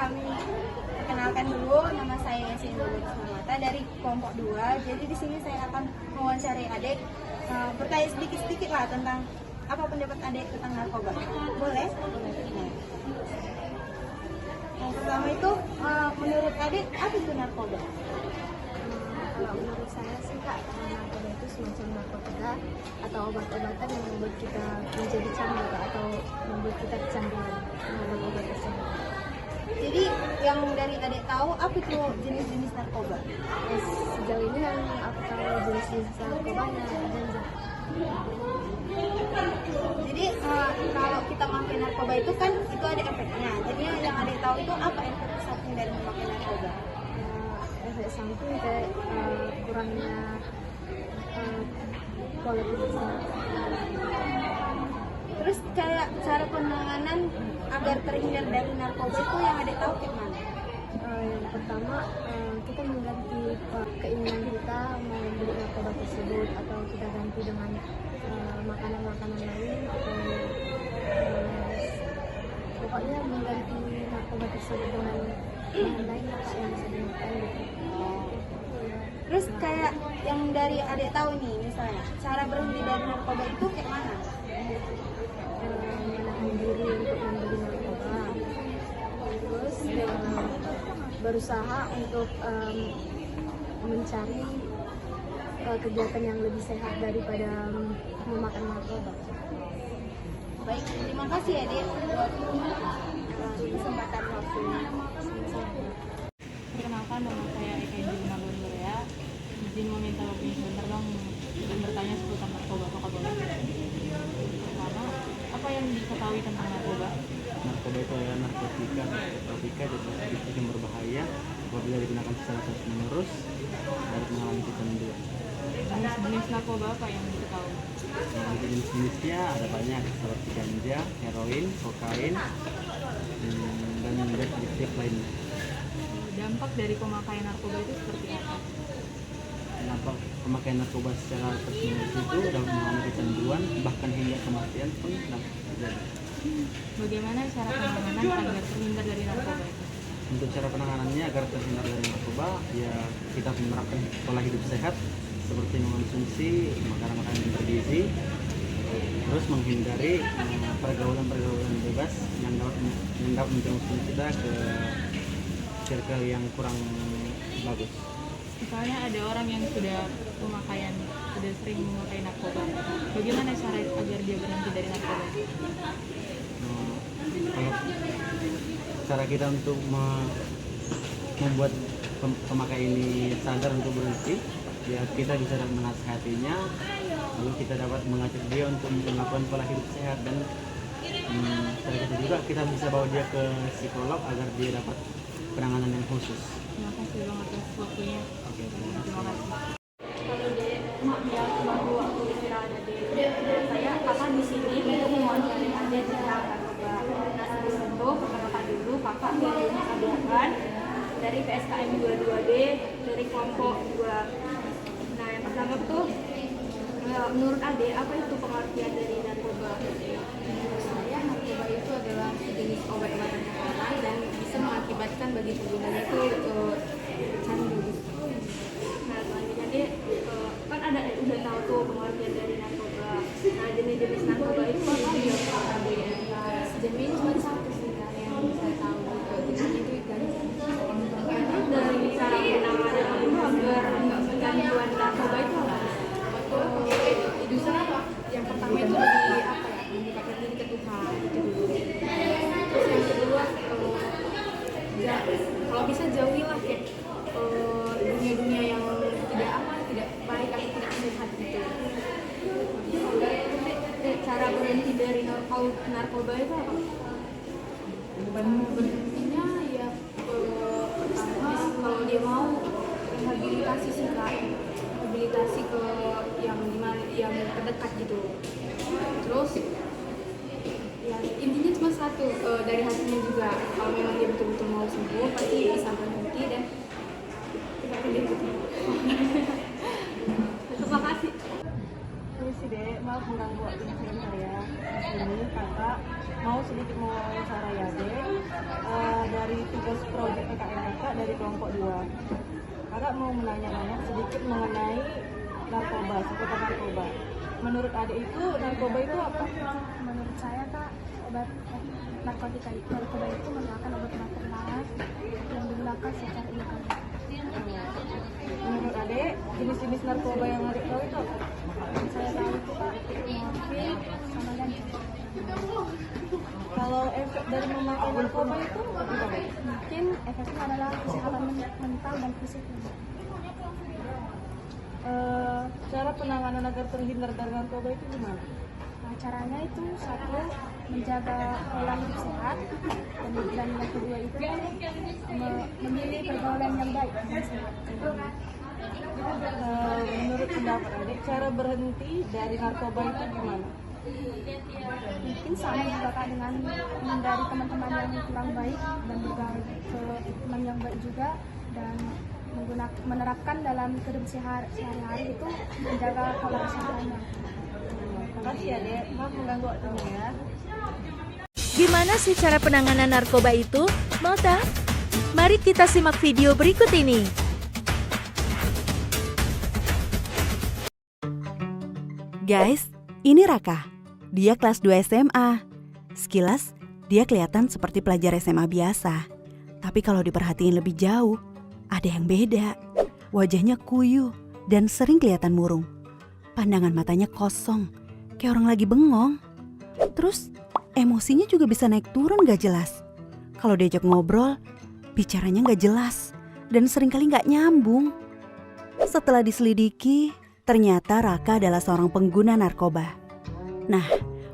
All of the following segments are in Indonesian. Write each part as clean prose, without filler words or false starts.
kami perkenalkan dulu, nama saya Yasin Mata dari kelompok 2. Jadi di sini saya akan mewawancarai adik, bertanya sedikit-sedikit lah tentang apa pendapat adik tentang narkoba. Boleh? Yang pertama itu, menurut adik apa itu narkoba? Kalau menurut saya sih Kak, narkoba itu semacam narkotika atau obat-obatan yang membuat kita menjadi candu atau membuat kita kecanduan terhadap obat tersebut. Jadi yang dari adik tahu apa itu jenis-jenis narkoba? Sejauh ini yang aku tahu jenis-jenis narkobanya ganja. Jadi kalau kita memakai narkoba itu kan itu ada efeknya. Jadi yang adik tahu itu apa efek samping dari memakai narkoba? Efek samping kayak kurangnya kualitas kesehatan. Terus kayak cara penanganan agar terhindar dari narkoba itu yang adik tahu kayak mana? Yang pertama, kita mengganti keinginan kita mau membeli narkoba tersebut atau kita ganti dengan makanan-makanan lain atau pokoknya mengganti narkoba tersebut dengan bahan lain yang bisa dimakan gitu. Terus kayak yang dari adik tahu nih, misalnya cara berhenti dari narkoba itu kayak mana? Menahan diri untuk membeli narkoba, terus berusaha untuk mencari kegiatan yang lebih sehat daripada memakan narkoba. Baik, terima kasih ya Dek buat kesempatan waktunya. Perkenalkan, nama saya Eka Indra Korea. Izin meminta opini sebentar dong dan bertanya seputar narkoba, apakah boleh? Pertama, apa yang diketahui tentang narkoba? Narkoba itu adalah narkotika yang berbahaya apabila digunakan secara terus-menerus dapat mengalami kecanduan. Jenis narkoba apa yang diketahui? Jenis-jenisnya ada banyak seperti ganja, heroin, kokain, dan adiktif lainnya. Dampak dari pemakaian narkoba itu seperti apa? Dampak pemakaian narkoba secara terus-menerus itu dapat mengalami kecanduan, bahkan hingga kematian pun dapat terjadi. Bagaimana cara penanganan agar terhindar dari narkoba itu? Untuk cara penanganannya agar terhindar dari narkoba, ya kita menerapkan pola hidup sehat seperti mengonsumsi makanan-makanan yang bergizi, terus menghindari pergaulan-pergaulan bebas yang dapat menjerumuskan kita ke circle yang kurang bagus. Misalnya ada orang yang sudah sering memakai narkoba, bagaimana cara agar dia berhenti dari narkoba? Kalau cara kita untuk membuat pemakai ini sadar untuk berhenti, ya kita bisa menasihatinya, lalu kita dapat mengajak dia untuk melakukan pola hidup sehat, dan setelah itu juga kita bisa bawa dia ke psikolog agar dia dapat penanganan yang khusus. Terima kasih banget atas waktunya. Oke, Terima kasih. Kalau Dek, maaf ya, baru waktu istirahat Dek. Saya kakak di sini untuk mewawancari adik tentang narkoba. Nah sebelum itu perkenalkan dulu kakak dari Kabiakan dari PSKM 22D dari kelompok 2. Nah yang pertama tuh, menurut adik apa itu pengertian dari narkoba? Menurut saya, narkoba itu adalah jenis obat-obatan terlarang dan bisa mengakibatkan bagi penggunanya itu candu. Nah selanjutnya Dek, kan ada udah tahu tuh pengertian dari narkoba. Nah jenis-jenis narkoba itu apa aja? Sejenis cuma satu sih Kak, yang saya tahu, jenisnya itu ganja. Terus dari cara penanganan itu agar gangguan narkoba itu apa? Itu apa? Yang pertama itu lebih apa ya, mendekatkan diri ke Tuhan itu dulu. Terus yang kedua, kalau bisa jauhilah kayak dunia-dunia yang tidak baik atau tidak sehat gitu. Cara berhenti dari narkoba itu apa? Berhentinya ya pertama kalau dia mau rehabilitasi sih Kak, rehabilitasi ke yang terdekat gitu. Terus ya intinya cuma satu, dari hasilnya juga kalau memang dia betul-betul mau sembuh pasti bisa berhenti dan tidak perlu. Terima kasih. Makasih dek, maaf mengganggu waktu sebentar ya. Di sini kakak mau sedikit mewawancara ya dek. Dari tugas proyek PKN kakak dari kelompok 2. Kakak mau menanya-nanya sedikit mengenai narkoba, seputar narkoba. Menurut adik itu narkoba itu apa? Menurut saya kak, obat narkotika itu narkoba itu merupakan obat material yang digunakan secara ilegal. Menurut adik, jenis-jenis narkoba yang adik tahu itu apa? Yang saya tahu itu kak, morfin sama ganja. Kalau efek dari memakai narkoba itu gimana? Mungkin efeknya adalah kesehatan mental dan fisik. Cara penanganan agar terhindar dari narkoba itu gimana? Nah, caranya itu satu, menjaga pola hidup sehat, dan yang kedua itu memilih pergaulan yang baik dan sehat. Menurut pendapat adik, cara berhenti dari narkoba itu gimana? Mungkin sama juga kak dengan menghindari teman-teman yang kurang baik dan bergaul ke teman yang baik juga, dan menerapkan dalam kehidupan sehari-hari itu menjaga pola kesehatannya. Makasih ya dek, maaf mengganggu waktunya ya. Gimana sih cara penanganan narkoba itu? Mau tahu? Mari kita simak video berikut ini. Guys, ini Raka. Dia kelas 2 SMA. Sekilas, dia kelihatan seperti pelajar SMA biasa. Tapi kalau diperhatiin lebih jauh, ada yang beda. Wajahnya kuyuh dan sering kelihatan murung. Pandangan matanya kosong, kayak orang lagi bengong. Terus, emosinya juga bisa naik turun gak jelas. Kalau diajak ngobrol, bicaranya gak jelas dan seringkali gak nyambung. Setelah diselidiki, ternyata Raka adalah seorang pengguna narkoba. Nah,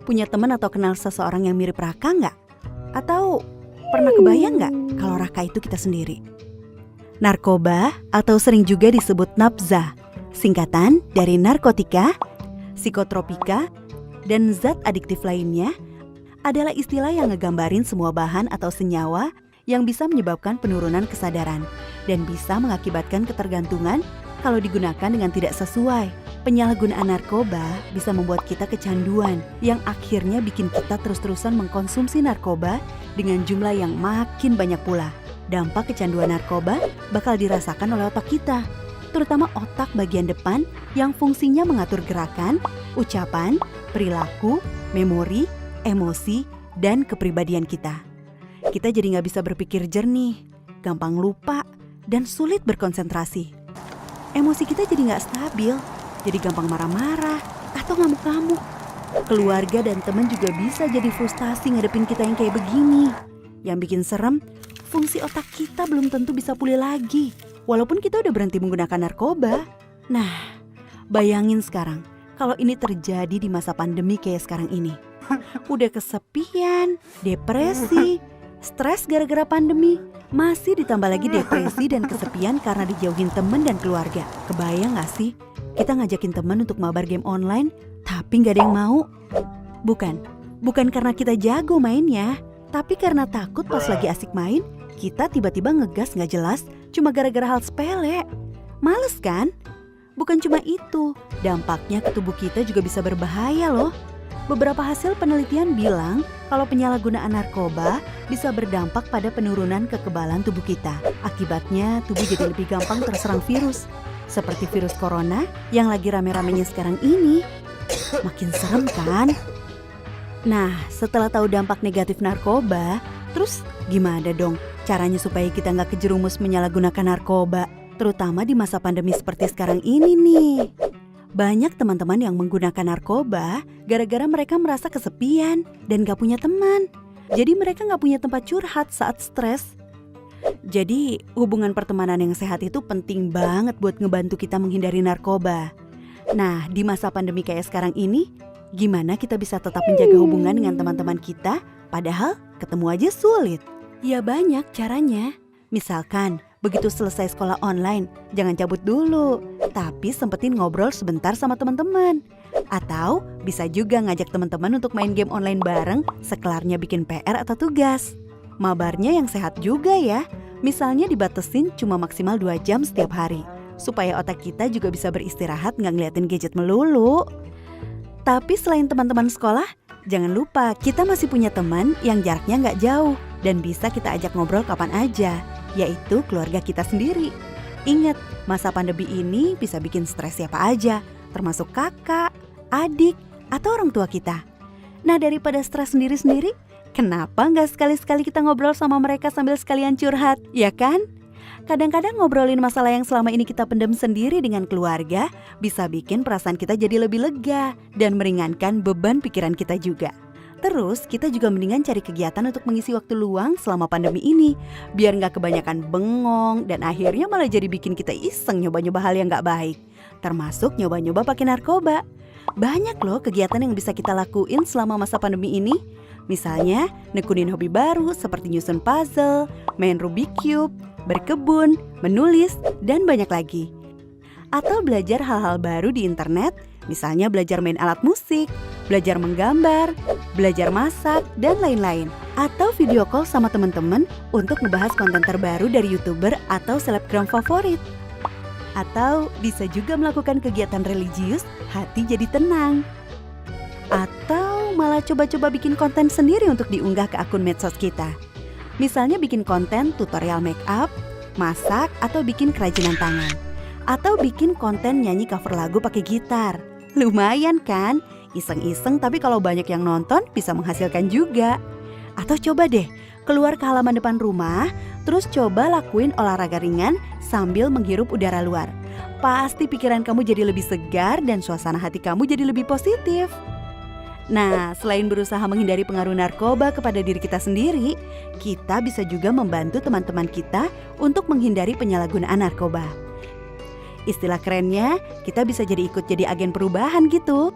punya teman atau kenal seseorang yang mirip Raka nggak? Atau pernah kebayang nggak kalau Raka itu kita sendiri? Narkoba atau sering juga disebut nafza, singkatan dari narkotika, psikotropika, dan zat adiktif lainnya, adalah istilah yang ngegambarin semua bahan atau senyawa yang bisa menyebabkan penurunan kesadaran dan bisa mengakibatkan ketergantungan kalau digunakan dengan tidak sesuai. Penyalahgunaan narkoba bisa membuat kita kecanduan yang akhirnya bikin kita terus-terusan mengkonsumsi narkoba dengan jumlah yang makin banyak pula. Dampak kecanduan narkoba bakal dirasakan oleh otak kita, terutama otak bagian depan yang fungsinya mengatur gerakan, ucapan, perilaku, memori, emosi, dan kepribadian kita. Kita jadi nggak bisa berpikir jernih, gampang lupa, dan sulit berkonsentrasi. Emosi kita jadi nggak stabil, jadi gampang marah-marah atau ngamuk-ngamuk. Keluarga dan teman juga bisa jadi frustasi ngadepin kita yang kayak begini. Yang bikin serem, fungsi otak kita belum tentu bisa pulih lagi, walaupun kita udah berhenti menggunakan narkoba. Nah, bayangin sekarang, kalau ini terjadi di masa pandemi kayak sekarang ini. Udah kesepian, depresi, stres gara-gara pandemi, masih ditambah lagi depresi dan kesepian karena dijauhin teman dan keluarga. Kebayang gak sih? Kita ngajakin teman untuk mabar game online, tapi gak ada yang mau. Bukan karena kita jago mainnya, tapi karena takut pas lagi asik main, kita tiba-tiba ngegas gak jelas cuma gara-gara hal sepele. Males kan? Bukan cuma itu, dampaknya ke tubuh kita juga bisa berbahaya loh. Beberapa hasil penelitian bilang kalau penyalahgunaan narkoba bisa berdampak pada penurunan kekebalan tubuh kita. Akibatnya tubuh jadi lebih gampang terserang virus. Seperti virus corona yang lagi rame-ramenya sekarang ini. Makin serem kan? Nah, setelah tahu dampak negatif narkoba, terus gimana dong caranya supaya kita nggak kejerumus menyalahgunakan narkoba? Terutama di masa pandemi seperti sekarang ini nih. Banyak teman-teman yang menggunakan narkoba gara-gara mereka merasa kesepian dan gak punya teman. Jadi mereka gak punya tempat curhat saat stres. Jadi hubungan pertemanan yang sehat itu penting banget buat ngebantu kita menghindari narkoba. Nah, di masa pandemi kayak sekarang ini, gimana kita bisa tetap menjaga hubungan dengan teman-teman kita padahal ketemu aja sulit? Ya banyak caranya. Misalkan, begitu selesai sekolah online, jangan cabut dulu, tapi sempetin ngobrol sebentar sama teman-teman. Atau bisa juga ngajak teman-teman untuk main game online bareng sekelarnya bikin PR atau tugas. Mabarnya yang sehat juga ya, misalnya dibatesin cuma maksimal 2 jam setiap hari, supaya otak kita juga bisa beristirahat nggak ngeliatin gadget melulu. Tapi selain teman-teman sekolah, jangan lupa kita masih punya teman yang jaraknya nggak jauh dan bisa kita ajak ngobrol kapan aja, yaitu keluarga kita sendiri. Ingat, masa pandemi ini bisa bikin stres siapa aja, termasuk kakak, adik, atau orang tua kita. Nah, daripada stres sendiri-sendiri, kenapa nggak sekali-sekali kita ngobrol sama mereka sambil sekalian curhat, ya kan? Kadang-kadang ngobrolin masalah yang selama ini kita pendam sendiri dengan keluarga bisa bikin perasaan kita jadi lebih lega dan meringankan beban pikiran kita juga. Terus kita juga mendingan cari kegiatan untuk mengisi waktu luang selama pandemi ini, biar nggak kebanyakan bengong dan akhirnya malah jadi bikin kita iseng nyoba-nyoba hal yang nggak baik, termasuk nyoba-nyoba pakai narkoba. Banyak loh kegiatan yang bisa kita lakuin selama masa pandemi ini. Misalnya nekunin hobi baru seperti nyusun puzzle, main Rubik Cube, berkebun, menulis, dan banyak lagi. Atau belajar hal-hal baru di internet, misalnya belajar main alat musik, belajar menggambar, belajar masak, dan lain-lain. Atau video call sama teman-teman untuk ngebahas konten terbaru dari YouTuber atau selebgram favorit. Atau bisa juga melakukan kegiatan religius, hati jadi tenang. Atau malah coba-coba bikin konten sendiri untuk diunggah ke akun medsos kita. Misalnya bikin konten tutorial make up, masak, atau bikin kerajinan tangan. Atau bikin konten nyanyi cover lagu pakai gitar. Lumayan kan? Iseng-iseng tapi kalau banyak yang nonton bisa menghasilkan juga. Atau coba deh, keluar ke halaman depan rumah, terus coba lakuin olahraga ringan sambil menghirup udara luar. Pasti pikiran kamu jadi lebih segar dan suasana hati kamu jadi lebih positif. Nah, selain berusaha menghindari pengaruh narkoba kepada diri kita sendiri, kita bisa juga membantu teman-teman kita untuk menghindari penyalahgunaan narkoba. Istilah kerennya, kita bisa ikut jadi agen perubahan gitu.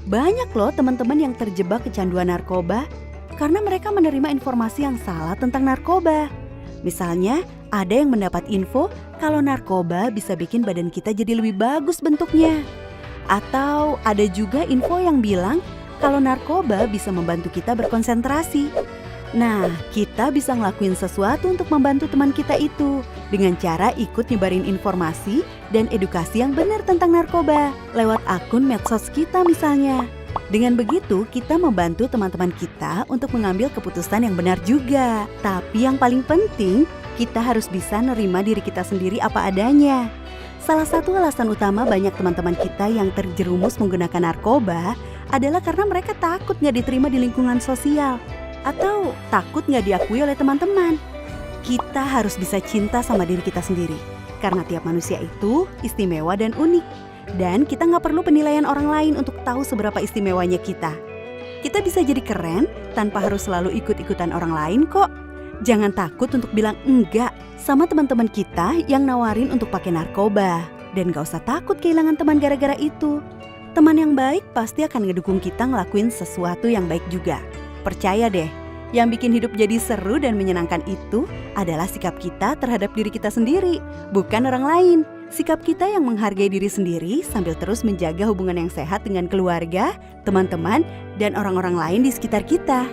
Banyak loh teman-teman yang terjebak kecanduan narkoba karena mereka menerima informasi yang salah tentang narkoba. Misalnya, ada yang mendapat info kalau narkoba bisa bikin badan kita jadi lebih bagus bentuknya. Atau ada juga info yang bilang kalau narkoba bisa membantu kita berkonsentrasi. Nah, kita bisa ngelakuin sesuatu untuk membantu teman kita itu dengan cara ikut nyebarin informasi dan edukasi yang benar tentang narkoba lewat akun medsos kita misalnya. Dengan begitu, kita membantu teman-teman kita untuk mengambil keputusan yang benar juga. Tapi yang paling penting, kita harus bisa nerima diri kita sendiri apa adanya. Salah satu alasan utama banyak teman-teman kita yang terjerumus menggunakan narkoba adalah karena mereka takut nggak diterima di lingkungan sosial atau takut nggak diakui oleh teman-teman. Kita harus bisa cinta sama diri kita sendiri karena tiap manusia itu istimewa dan unik. Dan kita nggak perlu penilaian orang lain untuk tahu seberapa istimewanya kita. Kita bisa jadi keren tanpa harus selalu ikut-ikutan orang lain kok. Jangan takut untuk bilang enggak sama teman-teman kita yang nawarin untuk pakai narkoba. Dan gak usah takut kehilangan teman gara-gara itu. Teman yang baik pasti akan ngedukung kita ngelakuin sesuatu yang baik juga. Percaya deh, yang bikin hidup jadi seru dan menyenangkan itu adalah sikap kita terhadap diri kita sendiri, bukan orang lain. Sikap kita yang menghargai diri sendiri sambil terus menjaga hubungan yang sehat dengan keluarga, teman-teman, dan orang-orang lain di sekitar kita.